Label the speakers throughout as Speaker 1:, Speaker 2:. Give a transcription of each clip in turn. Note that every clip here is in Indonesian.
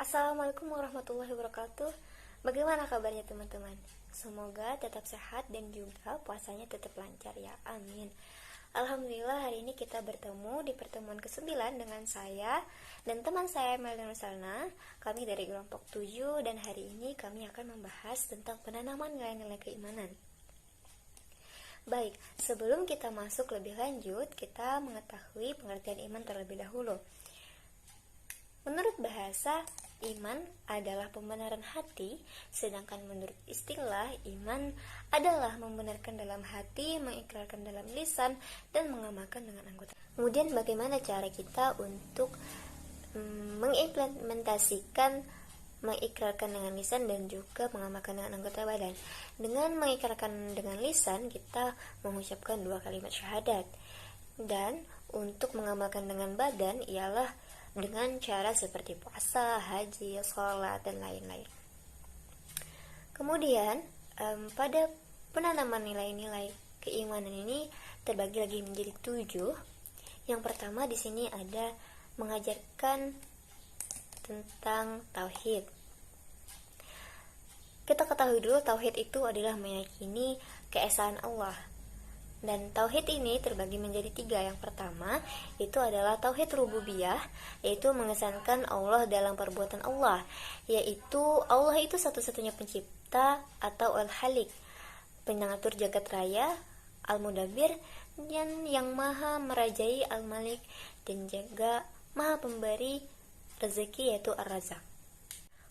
Speaker 1: Assalamualaikum warahmatullahi wabarakatuh. Bagaimana kabarnya teman-teman? Semoga tetap sehat dan juga puasanya tetap lancar ya, amin. Alhamdulillah hari ini kita bertemu di pertemuan ke-9 dengan saya dan teman saya Melda Nusalna. Kami dari kelompok 7 dan hari ini kami akan membahas tentang penanaman nilai-nilai keimanan. Baik, sebelum kita masuk lebih lanjut, kita mengetahui pengertian iman terlebih dahulu. Menurut bahasa, iman adalah pembenaran hati, sedangkan menurut istilah, iman adalah membenarkan dalam hati, mengikrarkan dalam lisan, dan mengamalkan dengan anggota. Kemudian bagaimana cara kita untuk mengimplementasikan, mengikrarkan dengan lisan dan juga mengamalkan dengan anggota badan. Dengan mengikrarkan dengan lisan, kita mengucapkan 2 kalimat syahadat. Dan untuk mengamalkan dengan badan ialah dengan cara seperti puasa, haji, sholat, dan lain-lain. Kemudian pada penanaman nilai-nilai keimanan ini terbagi lagi menjadi 7. Yang pertama di sini ada mengajarkan tentang tauhid. Kita ketahui dulu tauhid itu adalah meyakini keesaan Allah. Dan tauhid ini terbagi menjadi 3. Yang pertama itu adalah tauhid rububiyah, yaitu mengesankan Allah dalam perbuatan Allah, yaitu Allah itu satu-satunya pencipta atau al-halik, pengatur jagat raya, al-mudabbir, dan yang maha merajai, al-malik, dan juga maha pemberi rezeki yaitu ar-razak.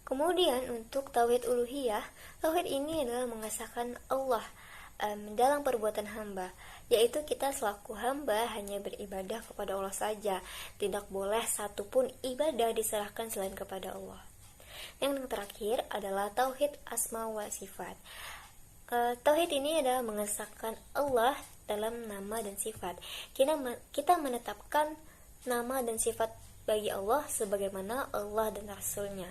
Speaker 1: Kemudian untuk tauhid uluhiyah, tauhid ini adalah mengesahkan Allah dalam perbuatan hamba, yaitu kita selaku hamba hanya beribadah kepada Allah saja, tidak boleh satupun ibadah diserahkan selain kepada Allah. Yang terakhir adalah tauhid asma wa sifat. Tauhid ini adalah mengesahkan Allah dalam nama dan sifat. Kita menetapkan nama dan sifat bagi Allah sebagaimana Allah dan Rasulnya.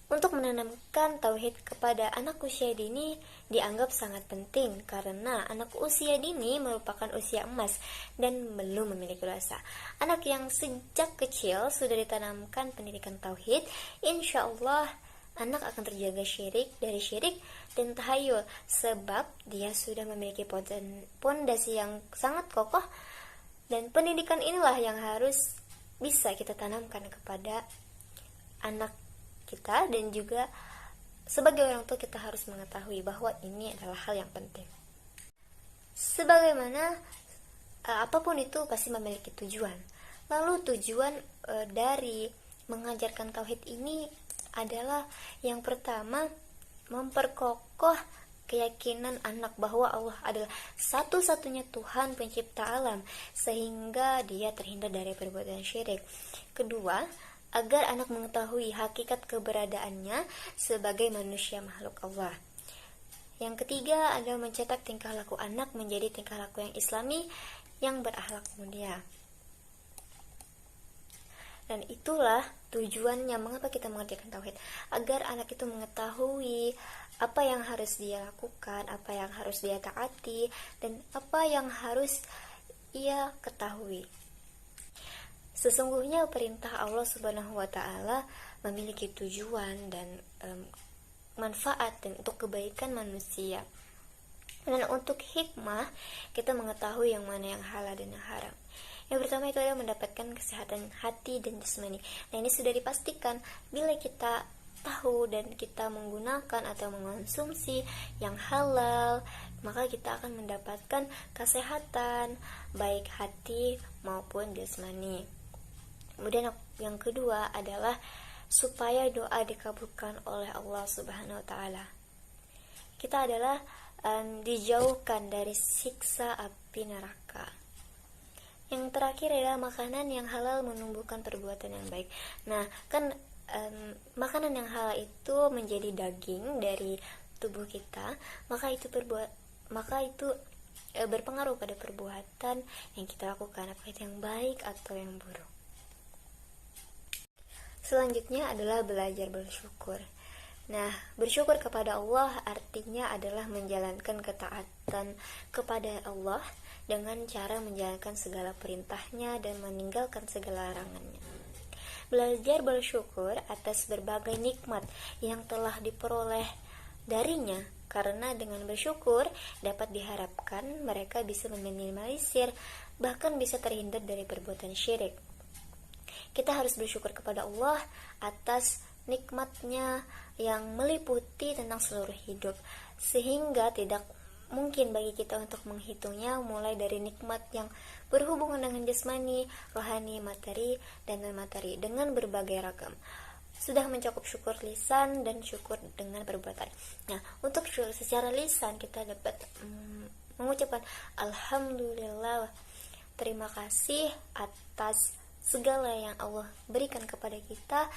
Speaker 1: Untuk menanamkan tauhid kepada anak usia dini dianggap sangat penting karena anak usia dini merupakan usia emas dan belum memiliki dosa. Anak yang sejak kecil sudah ditanamkan pendidikan tauhid, insya Allah anak akan terjaga dari syirik dan tahayul sebab dia sudah memiliki pondasi yang sangat kokoh, dan pendidikan inilah yang harus bisa kita tanamkan kepada anak kita, dan juga sebagai orang tua kita harus mengetahui bahwa ini adalah hal yang penting. Sebagaimana apapun itu pasti memiliki tujuan. Lalu tujuan dari mengajarkan tauhid ini adalah yang pertama memperkokoh keyakinan anak bahwa Allah adalah satu-satunya Tuhan pencipta alam sehingga dia terhindar dari perbuatan syirik. Kedua, agar anak mengetahui hakikat keberadaannya sebagai manusia makhluk Allah. Yang ketiga adalah mencetak tingkah laku anak menjadi tingkah laku yang islami yang berakhlak mulia. Dan itulah tujuannya mengapa kita mengerjakan tauhid, agar anak itu mengetahui apa yang harus dia lakukan, apa yang harus dia taati, dan apa yang harus ia ketahui. Sesungguhnya perintah Allah Subhanahu wa Ta'ala memiliki tujuan dan manfaat dan untuk kebaikan manusia. Dan untuk hikmah, kita mengetahui yang mana yang halal dan yang haram. Yang pertama itu adalah mendapatkan kesehatan hati dan jasmani. Nah, ini sudah dipastikan bila kita tahu dan kita menggunakan atau mengonsumsi yang halal, maka kita akan mendapatkan kesehatan baik hati maupun jasmani. Kemudian yang kedua adalah supaya doa dikabulkan oleh Allah Subhanahu wa Ta'ala. Kita adalah dijauhkan dari siksa api neraka. Yang terakhir adalah makanan yang halal menumbuhkan perbuatan yang baik. Nah, kan makanan yang halal itu menjadi daging dari tubuh kita, maka itu berpengaruh pada perbuatan yang kita lakukan, apakah itu yang baik atau yang buruk. Selanjutnya adalah belajar bersyukur. Nah, bersyukur kepada Allah artinya adalah menjalankan ketaatan kepada Allah dengan cara menjalankan segala perintahnya dan meninggalkan segala larangannya. belajar bersyukur atas berbagai nikmat yang telah diperoleh darinya, karena dengan bersyukur dapat diharapkan mereka bisa meminimalisir, bahkan bisa terhindar dari perbuatan syirik. Kita harus bersyukur kepada Allah atas nikmatnya yang meliputi tentang seluruh hidup, sehingga tidak mungkin bagi kita untuk menghitungnya, mulai dari nikmat yang berhubungan dengan jasmani, rohani, materi, dan non-materi dengan berbagai ragam. Sudah mencakup syukur lisan dan syukur dengan perbuatan. Nah, untuk syukur secara lisan kita dapat mengucapkan alhamdulillah, terima kasih atas segala yang Allah berikan kepada kita,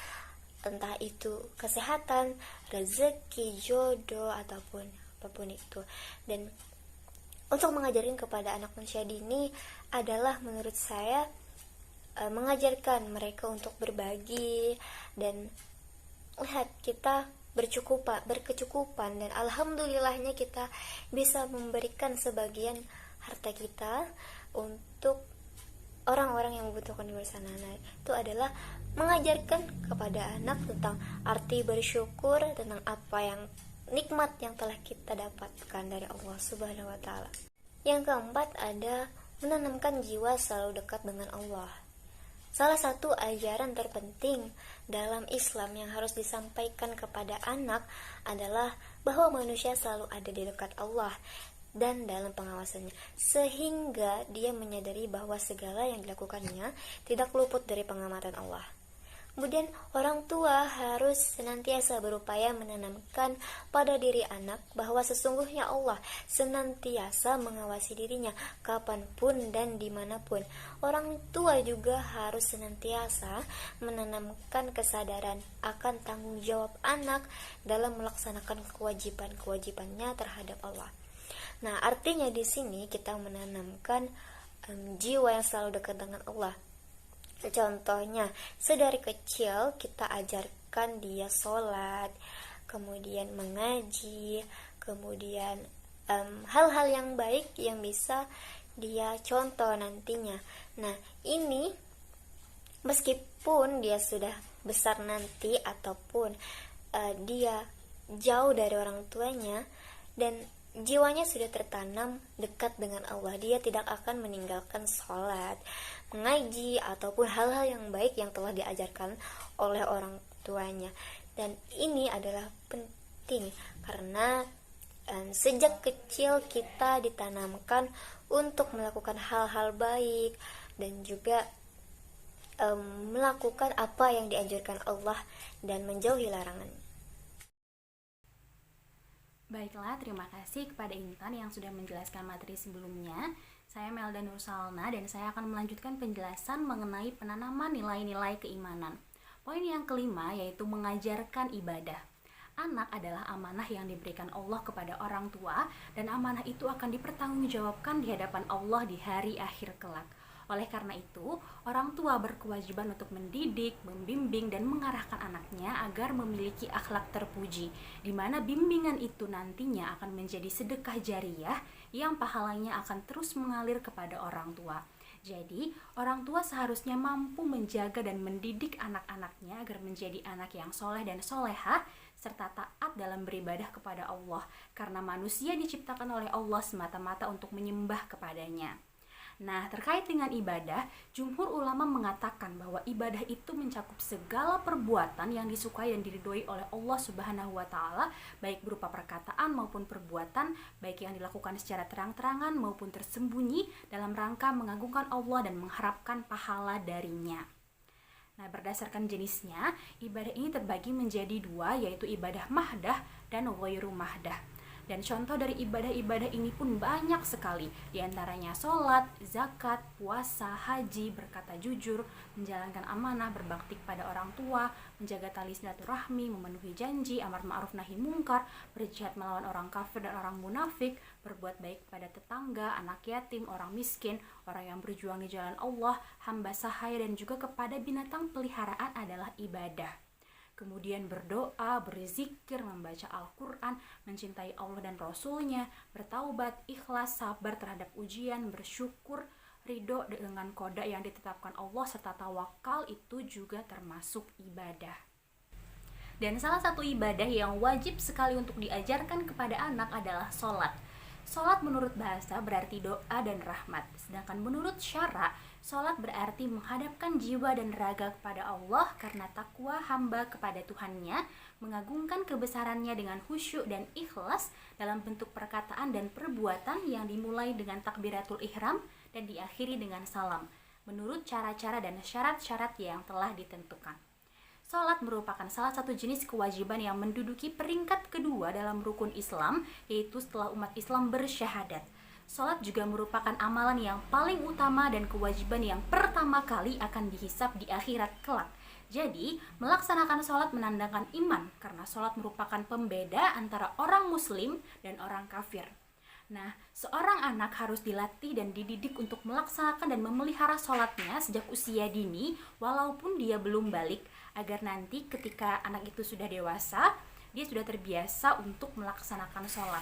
Speaker 1: entah itu kesehatan, rezeki, jodoh, ataupun apapun itu. Dan untuk mengajarin kepada anak manusia dini adalah menurut saya mengajarkan mereka untuk berbagi dan lihat kita berkecukupan, dan alhamdulillahnya kita bisa memberikan sebagian harta kita untuk orang-orang yang membutuhkan di luar sana. Nah, itu adalah mengajarkan kepada anak tentang arti bersyukur, tentang apa yang nikmat yang telah kita dapatkan dari Allah Subhanahu wa taala. Yang keempat ada menanamkan jiwa selalu dekat dengan Allah. Salah satu ajaran terpenting dalam Islam yang harus disampaikan kepada anak adalah bahwa manusia selalu ada di dekat Allah dan dalam pengawasannya, sehingga dia menyadari bahwa segala yang dilakukannya tidak luput dari pengamatan Allah. Kemudian orang tua harus senantiasa berupaya menanamkan pada diri anak bahwa sesungguhnya Allah senantiasa mengawasi dirinya kapanpun dan dimanapun. Orang tua juga harus senantiasa menanamkan kesadaran akan tanggung jawab anak dalam melaksanakan kewajiban-kewajibannya terhadap Allah. Nah, artinya di sini kita menanamkan jiwa yang selalu dekat dengan Allah. Contohnya, sedari kecil kita ajarkan dia sholat, kemudian mengaji, kemudian hal-hal yang baik yang bisa dia contoh nantinya. Nah, ini meskipun dia sudah besar nanti ataupun dia jauh dari orang tuanya dan jiwanya sudah tertanam dekat dengan Allah, dia tidak akan meninggalkan sholat, mengaji, ataupun hal-hal yang baik yang telah diajarkan oleh orang tuanya. Dan ini adalah penting karena sejak kecil kita ditanamkan untuk melakukan hal-hal baik dan juga melakukan apa yang dianjurkan Allah dan menjauhi larangan.
Speaker 2: Baiklah, terima kasih kepada Intan yang sudah menjelaskan materi sebelumnya. Saya Melda Nursalna dan saya akan melanjutkan penjelasan mengenai penanaman nilai-nilai keimanan. Poin yang kelima yaitu mengajarkan ibadah. Anak adalah amanah yang diberikan Allah kepada orang tua dan amanah itu akan dipertanggungjawabkan di hadapan Allah di hari akhir kelak. Oleh karena itu, orang tua berkewajiban untuk mendidik, membimbing, dan mengarahkan anaknya agar memiliki akhlak terpuji, di mana bimbingan itu nantinya akan menjadi sedekah jariyah yang pahalanya akan terus mengalir kepada orang tua. Jadi, orang tua seharusnya mampu menjaga dan mendidik anak-anaknya agar menjadi anak yang soleh dan solehah, serta taat dalam beribadah kepada Allah, karena manusia diciptakan oleh Allah semata-mata untuk menyembah kepadanya. Nah, terkait dengan ibadah, jumhur ulama mengatakan bahwa ibadah itu mencakup segala perbuatan yang disukai dan diridhoi oleh Allah Subhanahu wa taala, baik berupa perkataan maupun perbuatan, baik yang dilakukan secara terang-terangan maupun tersembunyi dalam rangka mengagungkan Allah dan mengharapkan pahala darinya. Nah, berdasarkan jenisnya, ibadah ini terbagi menjadi dua, yaitu ibadah mahdah dan ghairu mahdah. Dan contoh dari ibadah-ibadah ini pun banyak sekali, diantaranya sholat, zakat, puasa, haji, berkata jujur, menjalankan amanah, berbakti kepada orang tua, menjaga tali silaturahmi, memenuhi janji, amar ma'ruf nahi mungkar, berjihad melawan orang kafir dan orang munafik, berbuat baik kepada tetangga, anak yatim, orang miskin, orang yang berjuang di jalan Allah, hamba sahaya, dan juga kepada binatang peliharaan adalah ibadah. Kemudian berdoa, berzikir, membaca Al-Quran, mencintai Allah dan Rasulnya, bertaubat, ikhlas, sabar terhadap ujian, bersyukur, ridho dengan qada yang ditetapkan Allah, serta tawakal itu juga termasuk ibadah. Dan salah satu ibadah yang wajib sekali untuk diajarkan kepada anak adalah sholat. Sholat menurut bahasa berarti doa dan rahmat. Sedangkan menurut syara, sholat berarti menghadapkan jiwa dan raga kepada Allah karena takwa hamba kepada Tuhannya, mengagungkan kebesarannya dengan khusyuk dan ikhlas dalam bentuk perkataan dan perbuatan yang dimulai dengan takbiratul ihram dan diakhiri dengan salam, menurut cara-cara dan syarat-syarat yang telah ditentukan. Salat merupakan salah satu jenis kewajiban yang menduduki peringkat kedua dalam rukun Islam, yaitu setelah umat Islam bersyahadat. Salat juga merupakan amalan yang paling utama dan kewajiban yang pertama kali akan dihisab di akhirat kelak. Jadi, melaksanakan salat menandakan iman, karena salat merupakan pembeda antara orang muslim dan orang kafir. Nah, seorang anak harus dilatih dan dididik untuk melaksanakan dan memelihara sholatnya sejak usia dini, walaupun dia belum balik, agar nanti ketika anak itu sudah dewasa, dia sudah terbiasa untuk melaksanakan sholat.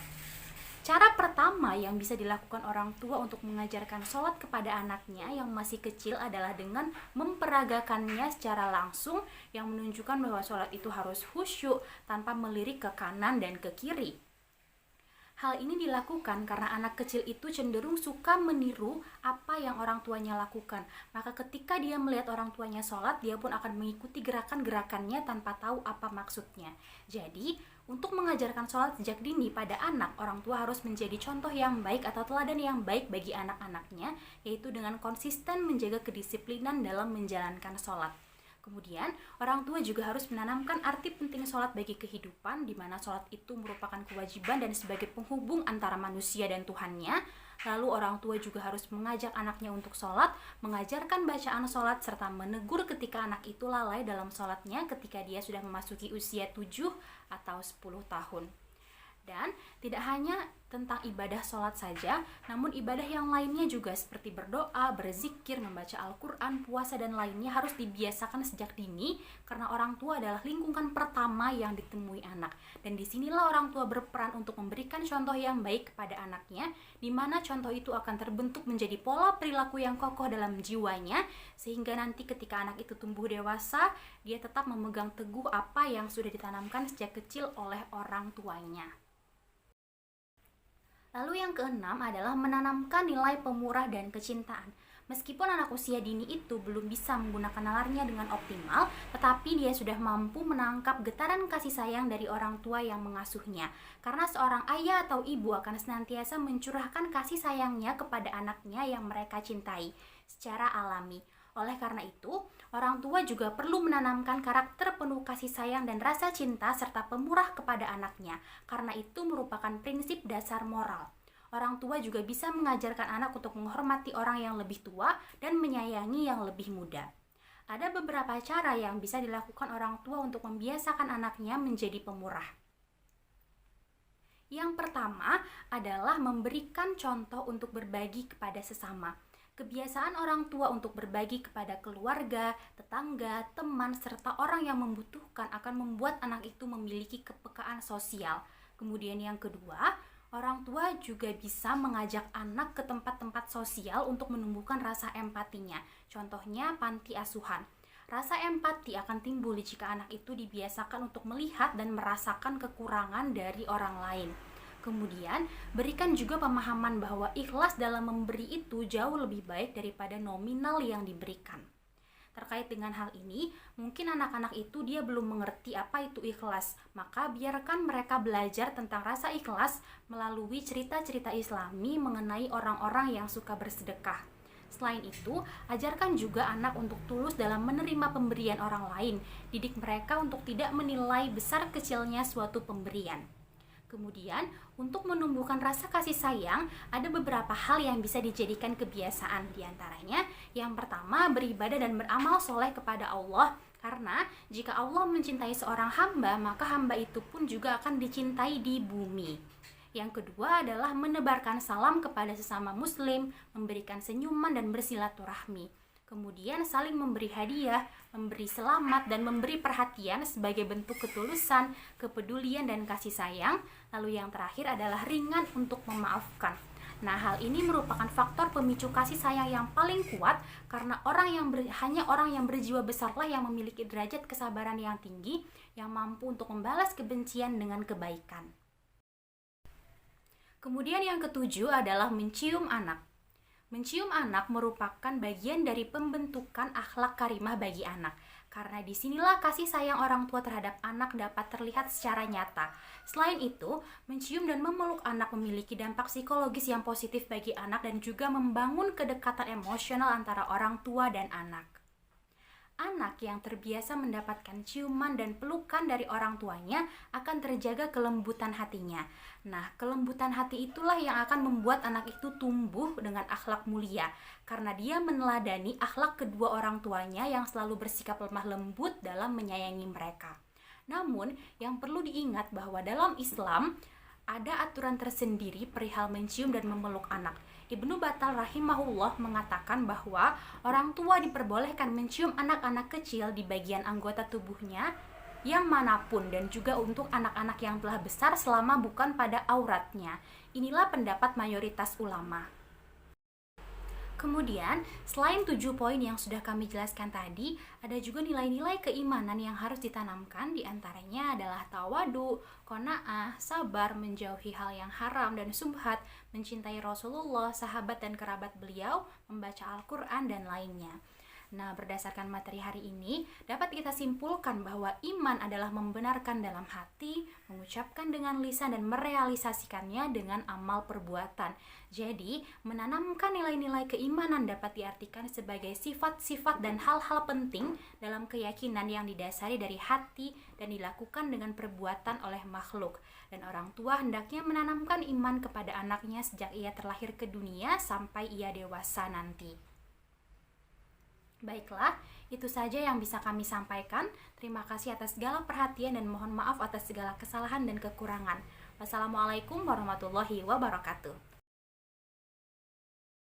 Speaker 2: Cara pertama yang bisa dilakukan orang tua untuk mengajarkan sholat kepada anaknya yang masih kecil adalah dengan memperagakannya secara langsung, yang menunjukkan bahwa sholat itu harus khusyuk tanpa melirik ke kanan dan ke kiri. Hal ini dilakukan karena anak kecil itu cenderung suka meniru apa yang orang tuanya lakukan. Maka ketika dia melihat orang tuanya sholat, dia pun akan mengikuti gerakan-gerakannya tanpa tahu apa maksudnya. Jadi, untuk mengajarkan sholat sejak dini pada anak, orang tua harus menjadi contoh yang baik atau teladan yang baik bagi anak-anaknya, yaitu dengan konsisten menjaga kedisiplinan dalam menjalankan sholat. Kemudian, orang tua juga harus menanamkan arti penting sholat bagi kehidupan, di mana sholat itu merupakan kewajiban dan sebagai penghubung antara manusia dan Tuhannya. Lalu orang tua juga harus mengajak anaknya untuk sholat, mengajarkan bacaan sholat, serta menegur ketika anak itu lalai dalam sholatnya ketika dia sudah memasuki usia 7 atau 10 tahun. Dan tidak hanya tentang ibadah sholat saja, namun ibadah yang lainnya juga seperti berdoa, berzikir, membaca Al-Quran, puasa, dan lainnya harus dibiasakan sejak dini, karena orang tua adalah lingkungan pertama yang ditemui anak. Dan disinilah orang tua berperan untuk memberikan contoh yang baik kepada anaknya, di mana contoh itu akan terbentuk menjadi pola perilaku yang kokoh dalam jiwanya, sehingga nanti ketika anak itu tumbuh dewasa, dia tetap memegang teguh apa yang sudah ditanamkan sejak kecil oleh orang tuanya. Lalu yang keenam adalah menanamkan nilai pemurah dan kecintaan. Meskipun anak usia dini itu belum bisa menggunakan nalarnya dengan optimal, tetapi dia sudah mampu menangkap getaran kasih sayang dari orang tua yang mengasuhnya. Karena seorang ayah atau ibu akan senantiasa mencurahkan kasih sayangnya kepada anaknya yang mereka cintai secara alami. Oleh karena itu, orang tua juga perlu menanamkan karakter penuh kasih sayang dan rasa cinta serta pemurah kepada anaknya, karena itu merupakan prinsip dasar moral. Orang tua juga bisa mengajarkan anak untuk menghormati orang yang lebih tua dan menyayangi yang lebih muda. Ada beberapa cara yang bisa dilakukan orang tua untuk membiasakan anaknya menjadi pemurah. Yang pertama adalah memberikan contoh untuk berbagi kepada sesama. Kebiasaan orang tua untuk berbagi kepada keluarga, tetangga, teman, serta orang yang membutuhkan akan membuat anak itu memiliki kepekaan sosial. Kemudian yang kedua, orang tua juga bisa mengajak anak ke tempat-tempat sosial untuk menumbuhkan rasa empatinya. Contohnya panti asuhan. Rasa empati akan timbul jika anak itu dibiasakan untuk melihat dan merasakan kekurangan dari orang lain. Kemudian, berikan juga pemahaman bahwa ikhlas dalam memberi itu jauh lebih baik daripada nominal yang diberikan. Terkait dengan hal ini, mungkin anak-anak itu dia belum mengerti apa itu ikhlas, maka biarkan mereka belajar tentang rasa ikhlas melalui cerita-cerita Islami mengenai orang-orang yang suka bersedekah. Selain itu, ajarkan juga anak untuk tulus dalam menerima pemberian orang lain. Didik mereka untuk tidak menilai besar kecilnya suatu pemberian. Kemudian, untuk menumbuhkan rasa kasih sayang, ada beberapa hal yang bisa dijadikan kebiasaan. Di antaranya, yang pertama, beribadah dan beramal soleh kepada Allah. Karena jika Allah mencintai seorang hamba, maka hamba itu pun juga akan dicintai di bumi. Yang kedua adalah menebarkan salam kepada sesama muslim, memberikan senyuman dan bersilaturahmi. Kemudian saling memberi hadiah, memberi selamat, dan memberi perhatian sebagai bentuk ketulusan, kepedulian, dan kasih sayang. Lalu yang terakhir adalah ringan untuk memaafkan. Nah, hal ini merupakan faktor pemicu kasih sayang yang paling kuat karena hanya orang yang berjiwa besarlah yang memiliki derajat kesabaran yang tinggi yang mampu untuk membalas kebencian dengan kebaikan. Kemudian yang ketujuh adalah mencium anak. Mencium anak merupakan bagian dari pembentukan akhlak karimah bagi anak. Karena disinilah kasih sayang orang tua terhadap anak dapat terlihat secara nyata. Selain itu, mencium dan memeluk anak memiliki dampak psikologis yang positif bagi anak dan juga membangun kedekatan emosional antara orang tua dan anak. Anak yang terbiasa mendapatkan ciuman dan pelukan dari orang tuanya akan terjaga kelembutan hatinya. Nah, kelembutan hati itulah yang akan membuat anak itu tumbuh dengan akhlak mulia, karena dia meneladani akhlak kedua orang tuanya yang selalu bersikap lemah lembut dalam menyayangi mereka. Namun, yang perlu diingat bahwa dalam Islam ada aturan tersendiri perihal mencium dan memeluk anak. Ibnu Battal rahimahullah mengatakan bahwa orang tua diperbolehkan mencium anak-anak kecil di bagian anggota tubuhnya yang manapun dan juga untuk anak-anak yang telah besar selama bukan pada auratnya. Inilah pendapat mayoritas ulama. Kemudian, selain 7 poin yang sudah kami jelaskan tadi, ada juga nilai-nilai keimanan yang harus ditanamkan, diantaranya adalah tawadu, qanaah, sabar, menjauhi hal yang haram dan subhat, mencintai Rasulullah, sahabat dan kerabat beliau, membaca Al-Quran, dan lainnya. Nah, berdasarkan materi hari ini, dapat kita simpulkan bahwa iman adalah membenarkan dalam hati, mengucapkan dengan lisan, dan merealisasikannya dengan amal perbuatan. Jadi, menanamkan nilai-nilai keimanan dapat diartikan sebagai sifat-sifat dan hal-hal penting dalam keyakinan yang didasari dari hati dan dilakukan dengan perbuatan oleh makhluk. Dan orang tua hendaknya menanamkan iman kepada anaknya sejak ia terlahir ke dunia sampai ia dewasa nanti. Baiklah, itu saja yang bisa kami sampaikan. Terima kasih atas segala perhatian dan mohon maaf atas segala kesalahan dan kekurangan. Wassalamualaikum warahmatullahi wabarakatuh.